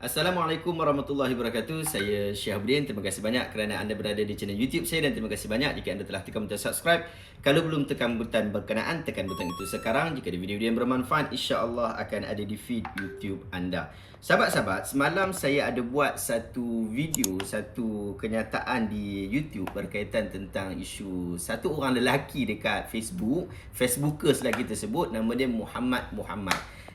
Assalamualaikum warahmatullahi wabarakatuh. Saya Syahabudin. Terima kasih banyak kerana anda berada di channel YouTube saya dan terima kasih banyak jika anda telah tekan butang subscribe. Kalau belum tekan butang berkenaan, tekan butang itu sekarang. Jika ada video-video yang bermanfaat, insya-Allah akan ada di feed YouTube anda. Sahabat-sahabat, semalam saya ada buat satu video, satu kenyataan di YouTube berkaitan tentang isu satu orang lelaki dekat Facebook, Facebookers lah kita sebut, nama dia Muhammad.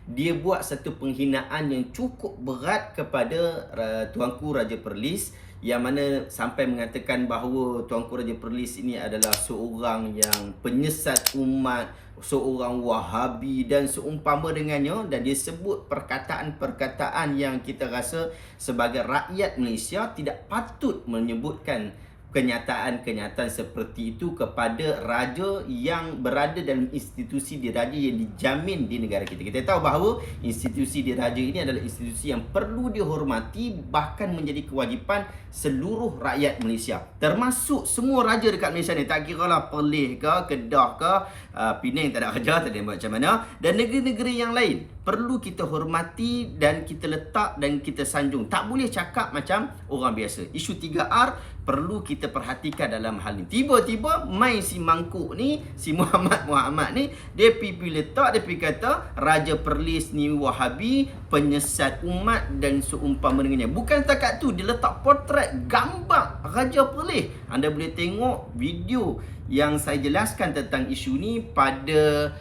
Dia buat satu penghinaan yang cukup berat kepada Tuanku Raja Perlis, yang mana sampai mengatakan bahawa Tuanku Raja Perlis ini adalah seorang yang penyesat umat, seorang Wahabi dan seumpama dengannya, dan dia sebut perkataan-perkataan yang kita rasa sebagai rakyat Malaysia tidak patut menyebutkan kenyataan-kenyataan seperti itu kepada raja yang berada dalam institusi diraja yang dijamin di negara kita. Kita tahu bahawa institusi diraja ini adalah institusi yang perlu dihormati, bahkan menjadi kewajipan seluruh rakyat Malaysia. Termasuk semua raja dekat Malaysia ni, tak kira lah Perlis ke, Kedah ke, Penang tak ada raja, tak ada macam mana, dan negeri-negeri yang lain. Perlu kita hormati dan kita letak dan kita sanjung. Tak boleh cakap macam orang biasa. Isu 3R perlu kita perhatikan dalam hal ni. Tiba-tiba mai si mangkuk ni, si Muhammad ni, dia pergi letak, dia pergi kata Raja Perlis ni Wahabi, penyesat umat dan seumpama dengannya. Bukan setakat tu, dia letak potret gambar Raja Perlis. Anda boleh tengok video yang saya jelaskan tentang isu ni pada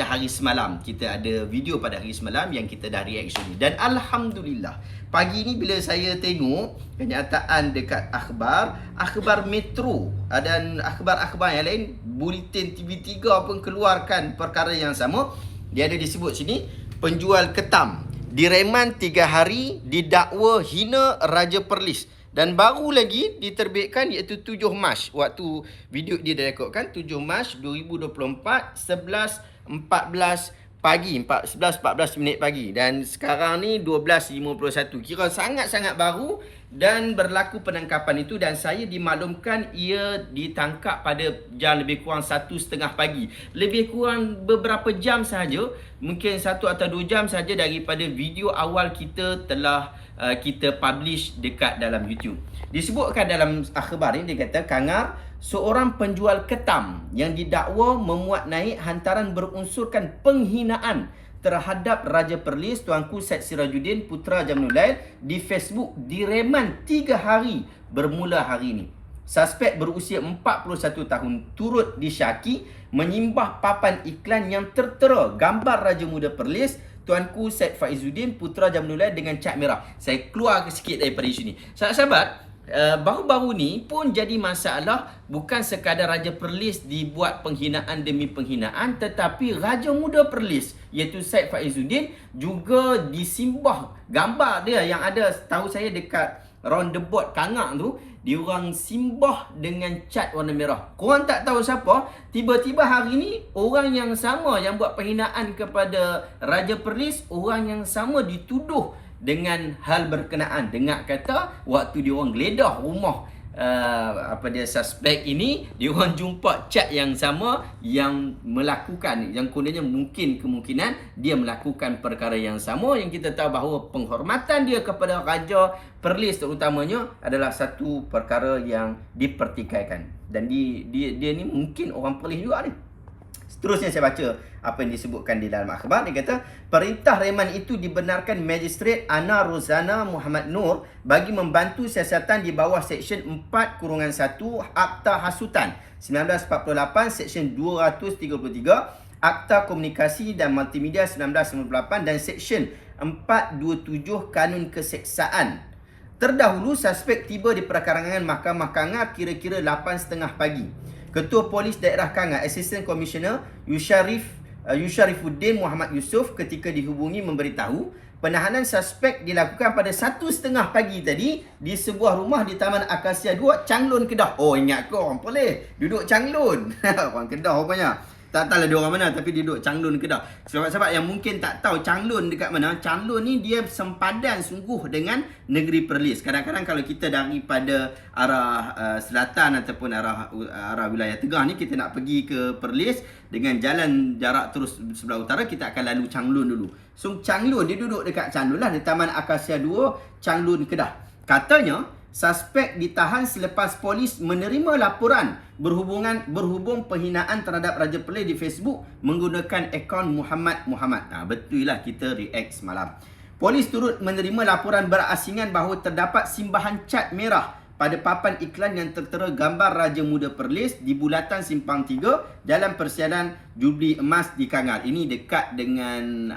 hari semalam. Kita ada video pada hari semalam yang kita dah react isu ni. Dan Alhamdulillah, pagi ni bila saya tengok kenyataan dekat akhbar Metro dan akhbar-akhbar yang lain, Bulletin TV3 pun keluarkan perkara yang sama. Dia ada disebut sini, penjual ketam direman 3 hari didakwa hina Raja Perlis. Dan baru lagi diterbitkan iaitu 7 Mac. Waktu video dia direkodkan 7 Mac 2024, 11.14 pagi, 11.14 minit pagi. Dan sekarang ni 12.51. Kira sangat-sangat baru dan berlaku penangkapan itu, dan saya dimaklumkan ia ditangkap pada jam lebih kurang 1.30 pagi. Lebih kurang beberapa jam sahaja, mungkin 1 atau 2 jam sahaja daripada video awal kita telah kita publish dekat dalam YouTube. Disebutkan dalam akhbar ini, dia kata Kangar, seorang penjual ketam yang didakwa memuat naik hantaran berunsurkan penghinaan terhadap Raja Perlis Tuanku Syed Sirajuddin Putra Jamnulail di Facebook direman 3 hari bermula hari ini. Suspek berusia 41 tahun turut disyaki menyimbah papan iklan yang tertera gambar Raja Muda Perlis Tuanku Syed Faizuddin Putra Jamnulail dengan cat merah. Saya keluar sikit daripada isu ni. Sahabat-sahabat, baru-baru ni pun jadi masalah, bukan sekadar Raja Perlis dibuat penghinaan demi penghinaan, tetapi Raja Muda Perlis iaitu Syed Faizuddin juga disimbah gambar dia yang ada, tahu saya dekat roundabout Kangak tu, diorang simbah dengan cat warna merah. Korang tak tahu siapa, tiba-tiba hari ni orang yang sama yang buat penghinaan kepada Raja Perlis, orang yang sama dituduh dengan hal berkenaan. Dengar kata waktu diorang geledah rumah suspek ini, diorang jumpa cat yang sama yang melakukan, yang kononnya kemungkinan dia melakukan perkara yang sama, yang kita tahu bahawa penghormatan dia kepada Raja Perlis terutamanya adalah satu perkara yang dipertikaikan. Dan dia ni mungkin orang Perlis juga ni. Seterusnya saya baca apa yang disebutkan di dalam akhbar. Dia kata, perintah reman itu dibenarkan Magistrate Ana Rozana Muhammad Nur bagi membantu siasatan di bawah Seksyen 4-1 Akta Hasutan 1948, Seksyen 233 Akta Komunikasi dan Multimedia 1998 dan Seksyen 427 Kanun Keseksaan. Terdahulu, suspek tiba di perkarangan Mahkamah Kangar kira-kira 8.30 pagi. Ketua Polis Daerah Kangar, Assistant Commissioner Yusharifuddin Muhammad Yusof ketika dihubungi memberitahu penahanan suspek dilakukan pada 1.30 pagi tadi di sebuah rumah di Taman Akasia 2, Changlun, Kedah. Oh, ingat kau orang Perlis duduk Changlun. Orang Kedah rupanya. Tak tahulah dia orang mana, tapi dia duduk Changlun Kedah. Sahabat-sahabat yang mungkin tak tahu Changlun dekat mana, Changlun ni dia sempadan sungguh dengan negeri Perlis. Kadang-kadang kalau kita daripada arah selatan ataupun arah wilayah Tegah ni, kita nak pergi ke Perlis dengan jalan jarak terus sebelah utara, kita akan lalu Changlun dulu. So Changlun, dia duduk dekat Changlun lah, di Taman Akasia 2, Changlun Kedah. Katanya suspek ditahan selepas polis menerima laporan berhubung penghinaan terhadap Raja Perlis di Facebook menggunakan akaun Muhammad. Betul lah, kita react semalam. Polis turut menerima laporan berasingan bahawa terdapat simbahan cat merah pada papan iklan yang tertera gambar Raja Muda Perlis di bulatan Simpang 3 dalam persiadan Jubli Emas di Kangal. Ini dekat dengan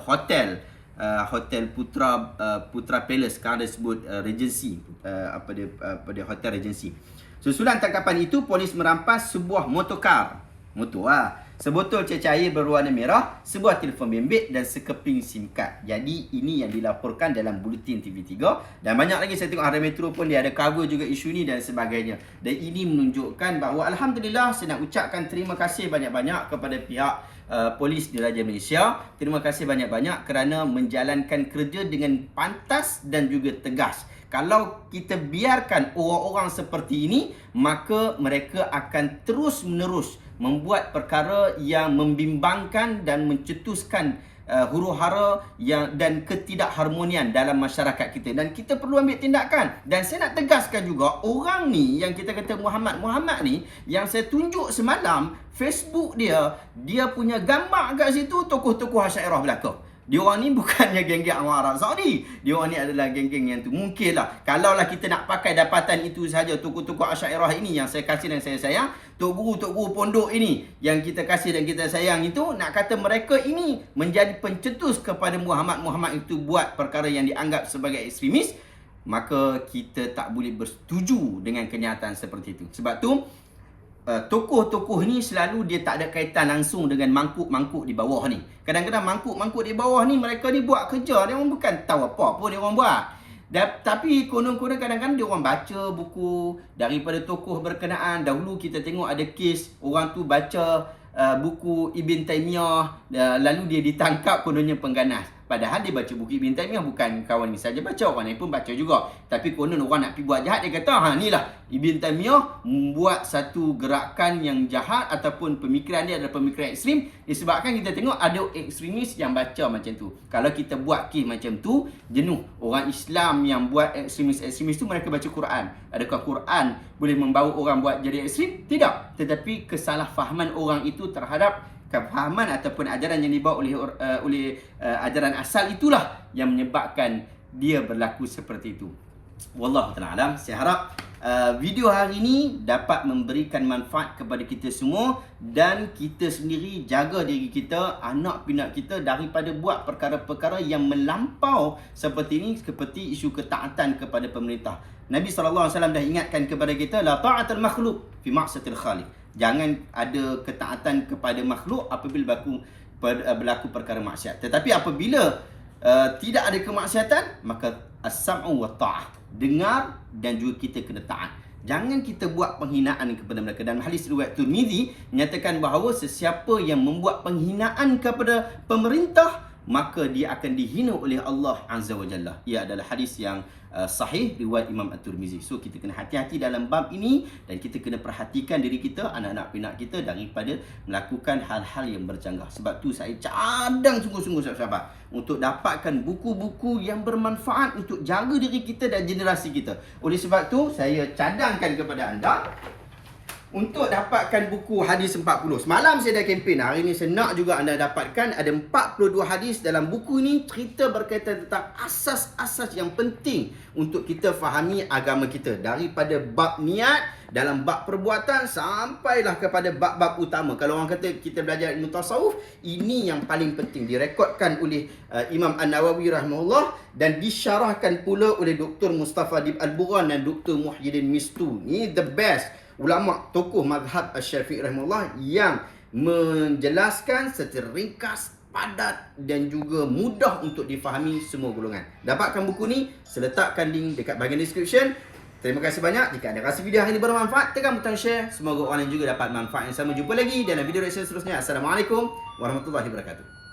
Hotel Putra Palace, sekarang dia sebut Regency, Hotel Regency. Susulan tangkapan itu, polis merampas sebuah motor sebotol cecair berwarna merah, sebuah telefon bimbit dan sekeping SIM card. Jadi ini yang dilaporkan dalam Buletin TV3, dan banyak lagi. Saya tengok Harian Metro pun dia ada cover juga isu ni dan sebagainya. Dan ini menunjukkan bahawa alhamdulillah, saya nak ucapkan terima kasih banyak-banyak kepada pihak Polis Diraja Malaysia. Terima kasih banyak-banyak kerana menjalankan kerja dengan pantas dan juga tegas. Kalau kita biarkan orang-orang seperti ini, maka mereka akan terus-menerus membuat perkara yang membimbangkan dan mencetuskan huru-hara dan ketidakharmonian dalam masyarakat kita, dan kita perlu ambil tindakan. Dan saya nak tegaskan juga, orang ni yang kita kata Muhammad ni, yang saya tunjuk semalam Facebook dia punya gambar kat situ tokoh-tokoh Asy'ariyah belaka. Dia orang ni bukannya geng-geng orang Arab Saudi. Dia orang ni adalah geng-geng yang tu. Mungkinlah kalaulah kita nak pakai dapatan itu sahaja, tokoh-tokoh Asy'ariyah ini yang saya kasih dan saya sayang, tok guru pondok ini yang kita kasih dan kita sayang itu, nak kata mereka ini menjadi pencetus kepada Muhammad itu buat perkara yang dianggap sebagai ekstremis, maka kita tak boleh bersetuju dengan kenyataan seperti itu. Sebab tu tokoh-tokoh ni selalu dia tak ada kaitan langsung dengan mangkuk-mangkuk di bawah ni. Kadang-kadang mangkuk-mangkuk di bawah ni, mereka ni buat kerja, dia orang bukan tahu apa pun dia orang buat. Tapi konon-konon kadang-kadang dia orang baca buku daripada tokoh berkenaan. Dahulu kita tengok ada kes orang tu baca buku Ibn Taymiyah, lalu dia ditangkap kononnya pengganas. Padahal dia baca buku Ibn Taymiyah, bukan kawan ni saja baca, orang lain pun baca juga. Tapi konon orang nak pergi buat jahat, dia kata inilah Ibn Taymiyah membuat satu gerakan yang jahat ataupun pemikiran dia adalah pemikiran ekstrim, disebabkan kita tengok ada ekstremis yang baca macam tu. Kalau kita buat kes macam tu, jenuh. Orang Islam yang buat ekstremis tu mereka baca Quran. Adakah Quran boleh membawa orang buat jadi ekstrim? Tidak. Tetapi kesalahfahaman orang itu terhadap kefahaman ataupun ajaran yang dibawa oleh ajaran asal itulah yang menyebabkan dia berlaku seperti itu. Wallahu ta'ala alam. Saya harap video hari ini dapat memberikan manfaat kepada kita semua, dan kita sendiri jaga diri kita, anak pinak kita daripada buat perkara-perkara yang melampau seperti ini, seperti isu ketaatan kepada pemerintah. Nabi SAW dah ingatkan kepada kita, la ta'atul makhluk fi ma'siyatil khaliq. Jangan ada ketaatan kepada makhluk apabila berlaku perkara maksiat. Tetapi apabila tidak ada kemaksiatan, maka as-sam'u wa ta'ah, dengar dan juga kita kena taat. Jangan kita buat penghinaan kepada mereka. Dan hadis riwayat Tirmizi menyatakan bahawa sesiapa yang membuat penghinaan kepada pemerintah, maka dia akan dihina oleh Allah Azza wa Jalla. Ia adalah hadis yang sahih riwayat Imam At-Tirmizi. So kita kena hati-hati dalam bab ini, dan kita kena perhatikan diri kita, anak-anak pinak kita daripada melakukan hal-hal yang bercanggah. Sebab tu saya cadang sungguh-sungguh sahabat-sahabat untuk dapatkan buku-buku yang bermanfaat untuk jaga diri kita dan generasi kita. Oleh sebab tu saya cadangkan kepada anda untuk dapatkan buku hadis 40. Semalam saya dah kempen. Hari ni saya nak juga anda dapatkan. Ada 42 hadis dalam buku ini, cerita berkaitan tentang asas-asas yang penting untuk kita fahami agama kita. Daripada bab niat, dalam bab perbuatan, sampailah kepada bab-bab utama. Kalau orang kata kita belajar ilmu tasawuf, ini yang paling penting. Direkodkan oleh Imam An-Nawawi rahimahullah, dan disyarahkan pula oleh Dr. Mustafa Dib Al-Bughan dan Dr. Muhyiddin Mistu. Ni the best ulama tokoh mazhab Asy-Syafi'i rahimahullah yang menjelaskan secara ringkas, padat dan juga mudah untuk difahami semua golongan. Dapatkan buku ni, saya letakkan link dekat bahagian description. Terima kasih banyak. Jika anda rasa video hari ini bermanfaat, tekan butang share. Semoga orang lain juga dapat manfaat yang sama. Jumpa lagi dalam video reaction seterusnya. Assalamualaikum warahmatullahi wabarakatuh.